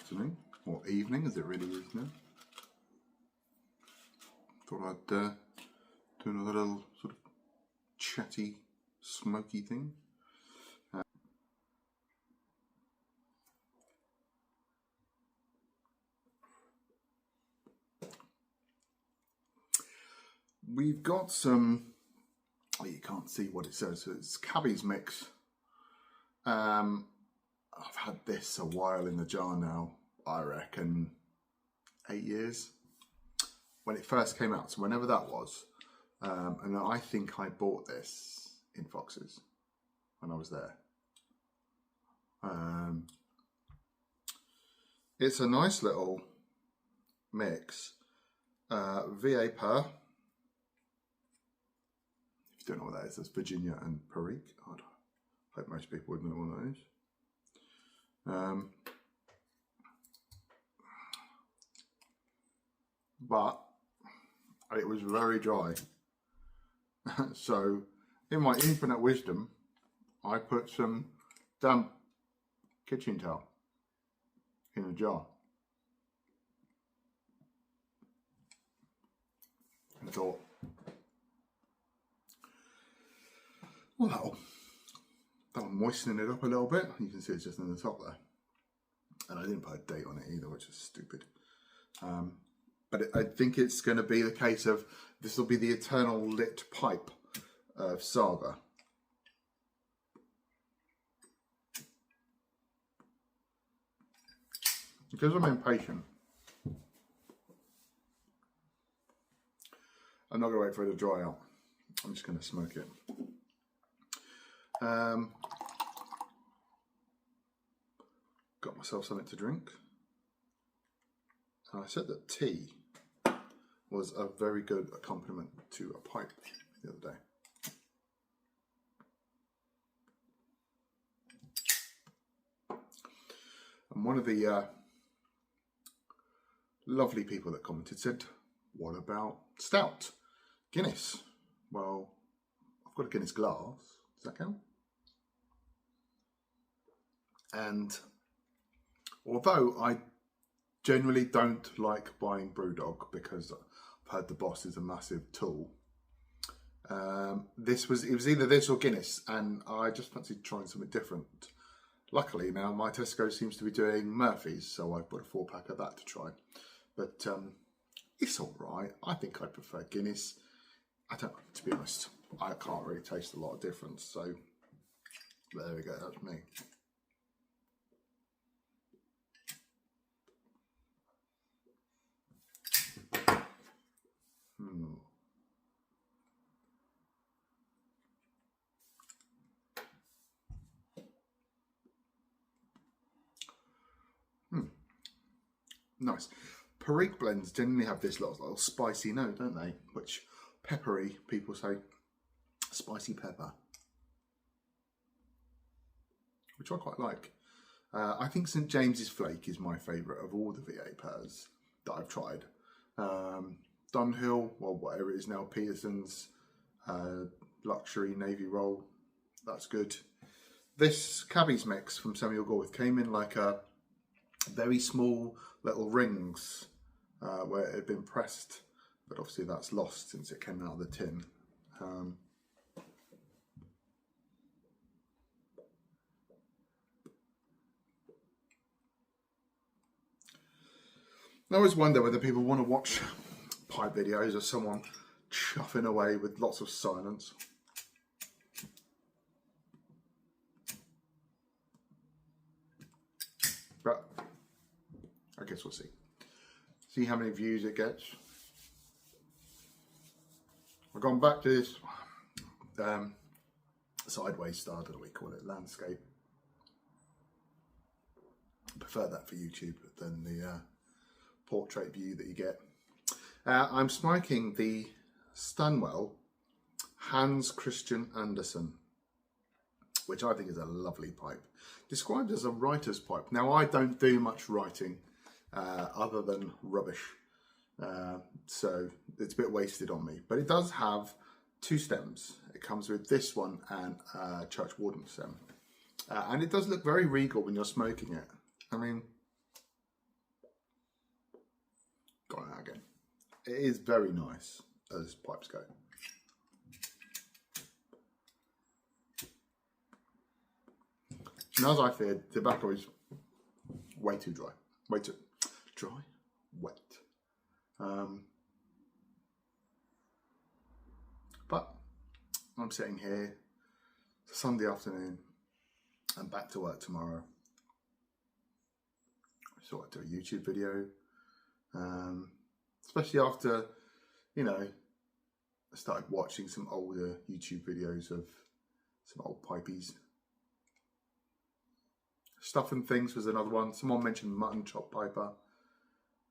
afternoon, or evening as it really is now. Thought I'd do another little sort of chatty, smoky thing. We've got some, oh, you can't see what it says, so it's Cabby's Mix. I've had this a while in the jar now, I reckon 8 years. When it first came out, so whenever that was, and I think I bought this in Foxes when I was there. It's a nice little mix. VA Per. If you don't know what that is, that's Virginia and Perique. I hope most people would know what that is. But it was very dry. So in my infinite wisdom, I put some damp kitchen towel in a jar. And thought, well, that'll moisten it up a little bit. You can see it's just in the top there. And I didn't put a date on it either, which is stupid. But I think it's going to be the case of this will be the eternal lit pipe of Saga. Because I'm impatient, I'm not going to wait for it to dry out. I'm just going to smoke it. Got myself something to drink. And I said that tea was a very good accompaniment to a pipe the other day. And one of the lovely people that commented said, what about stout? Guinness. Well, I've got a Guinness glass. Does that count? And although I generally don't like buying Brewdog because I've heard the boss is a massive tool, it was either this or Guinness, and I just fancied trying something different. Luckily now my Tesco seems to be doing Murphy's, so I've got a 4-pack of that to try. But it's all right. I think I prefer Guinness. I don't, to be honest, I can't really taste a lot of difference. So there we go. That's me. Nice. Perique blends generally have this little spicy note, don't they? Which peppery, people say spicy pepper, which I quite like. I think St James's Flake is my favourite of all the VA Pers that I've tried. Dunhill, well, whatever it is now, Peterson's Luxury Navy Roll, that's good. This Cabby's Mix from Samuel Gorworth came in like a very small little rings where it had been pressed, but obviously that's lost since it came out of the tin. I always wonder whether people want to watch pipe videos of someone chuffing away with lots of silence. But I guess we'll see. See how many views it gets. I've gone back to this sideways style, what do we call it, landscape. I prefer that for YouTube than the portrait view that you get. I'm smoking the Stanwell Hans Christian Andersen, which I think is a lovely pipe. Described as a writer's pipe. Now, I don't do much writing other than rubbish, so it's a bit wasted on me. But it does have 2 stems. It comes with this one and Church Warden stem. And it does look very regal when you're smoking it. I mean, it is very nice as pipes go. And as I feared, tobacco is way too dry. Way too dry? Wet. But I'm sitting here, it's a Sunday afternoon, I'm back to work tomorrow. I thought I'd do a YouTube video, especially after, you know, I started watching some older YouTube videos of some old pipies. Stuff and Things was another one. Someone mentioned Mutton Chop Piper.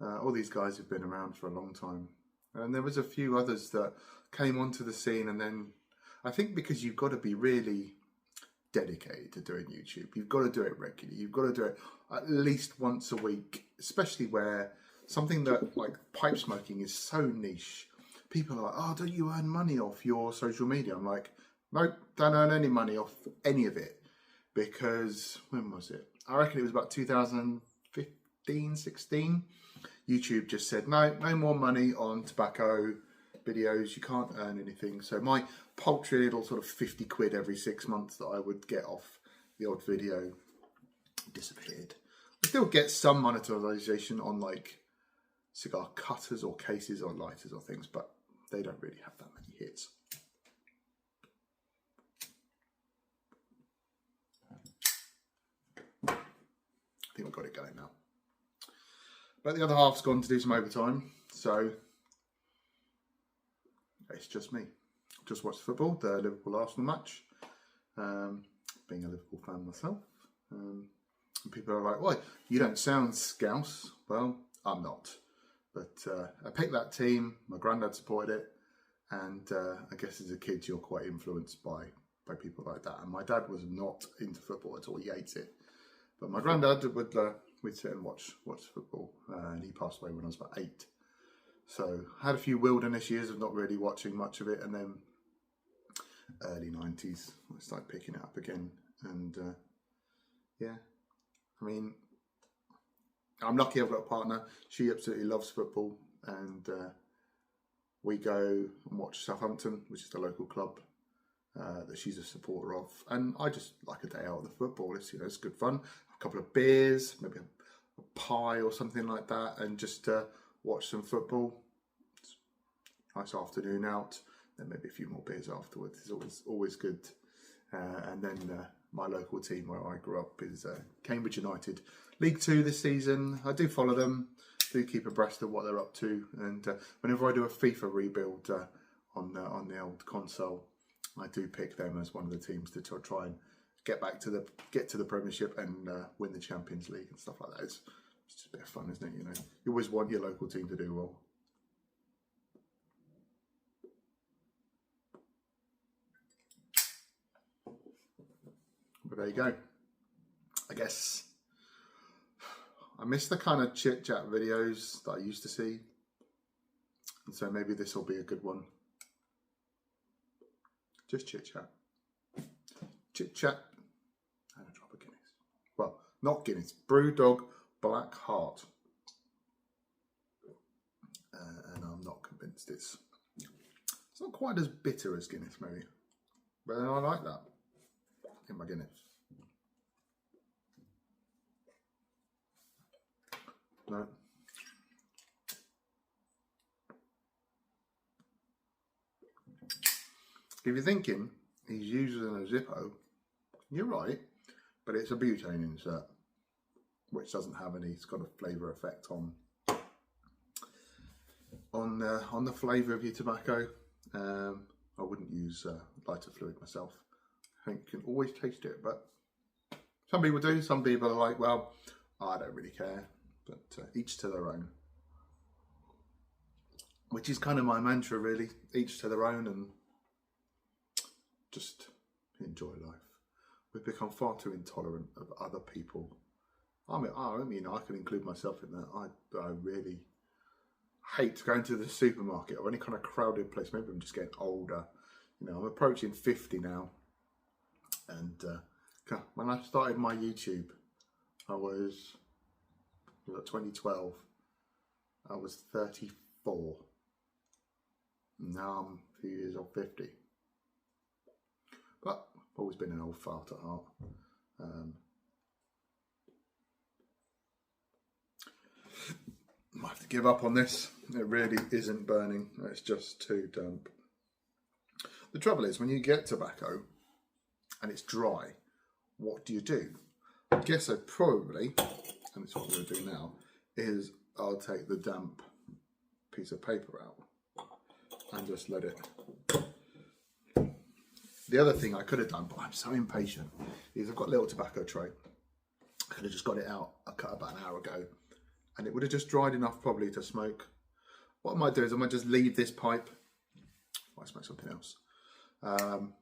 All these guys have been around for a long time. And there was a few others that came onto the scene, and then I think because you've got to be really dedicated to doing YouTube. You've got to do it regularly. You've got to do it at least once a week, especially where something that like pipe smoking is so niche. People are like, oh, don't you earn money off your social media? I'm like, nope, don't earn any money off any of it. Because, when was it? I reckon it was about 2015, 16. YouTube just said, no more money on tobacco videos. You can't earn anything. So my paltry little sort of 50 quid every 6 months that I would get off the odd video disappeared. I still get some monetization on like cigar cutters or cases or lighters or things, but they don't really have that many hits. I think we've got it going now. But the other half's gone to do some overtime, so it's just me. Just watched football, the Liverpool-Arsenal match. Being a Liverpool fan myself. And people are like, well, you don't sound Scouse. Well, I'm not. But I picked that team, my granddad supported it, and I guess as a kid you're quite influenced by people like that. And my dad was not into football at all, he hates it. But my granddad we'd sit and watch football, and he passed away when I was about 8. So I had a few wilderness years of not really watching much of it, and then early 90s I started picking it up again. And yeah, I mean, I'm lucky I've got a partner. She absolutely loves football, and we go and watch Southampton, which is the local club that she's a supporter of, and I just like a day out of the football. It's, you know, it's good fun. A couple of beers, maybe a pie or something like that, and just watch some football. It's a nice afternoon out. Then maybe a few more beers afterwards. It's always good. And then my local team where I grew up is Cambridge United, League 2 this season. I do follow them, do keep abreast of what they're up to, and whenever I do a FIFA rebuild on the old console, I do pick them as one of the teams to try and get to the Premiership and win the Champions League and stuff like that. It's just a bit of fun, isn't it? You know, you always want your local team to do well. But there you go. I guess I miss the kind of chit chat videos that I used to see, and so maybe this will be a good one. Just chit chat. Chit chat and a drop of Guinness. Well, not Guinness, Brewdog Black Heart. And I'm not convinced it's not quite as bitter as Guinness, maybe. But I like that in my Guinness. No. If you're thinking he's using a Zippo, you're right, but it's a butane insert, which doesn't have any kind of flavour effect on the flavour of your tobacco. I wouldn't use lighter fluid myself. I think you can always taste it, but some people do. Some people are like, well, I don't really care, but each to their own. Which is kind of my mantra, really. Each to their own, and just enjoy life. We've become far too intolerant of other people. I mean, I can include myself in that. I really hate going to the supermarket or any kind of crowded place. Maybe I'm just getting older. You know, I'm approaching 50 now. And when I started my YouTube, it was 2012. I was 34. Now I'm a few years old, 50. But I've always been an old fart at heart. I have to give up on this. It really isn't burning. It's just too damp. The trouble is, when you get tobacco and it's dry, what do? I guess I probably, and it's what we're going to do now, is I'll take the damp piece of paper out and just let it. The other thing I could have done, but I'm so impatient, is I've got a little tobacco tray. I could have just got it out. I cut about an hour ago, and it would have just dried enough probably to smoke. What I might do is I might just leave this pipe. I might smoke something else. And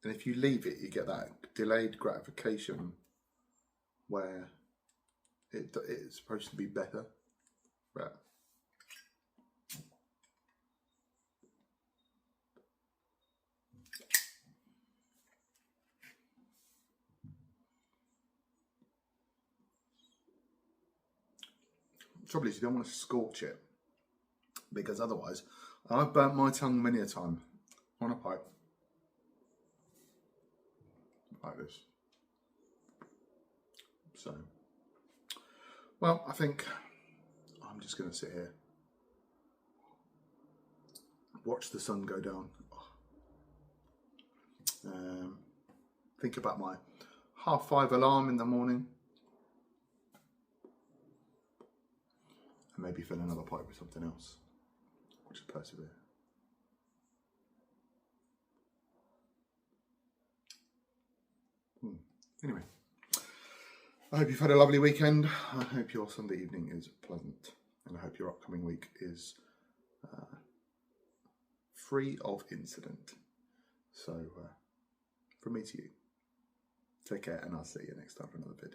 if you leave it, you get that delayed gratification where it's supposed to be better. Right. The trouble is you don't want to scorch it, because otherwise, I've burnt my tongue many a time on a pipe like this. So, well, I think I'm just going to sit here, watch the sun go down, think about my 5:30 alarm in the morning, and maybe fill another pipe with something else, or just persevere. Anyway, I hope you've had a lovely weekend. I hope your Sunday evening is pleasant, and I hope your upcoming week is free of incident. So, from me to you, take care, and I'll see you next time for another video.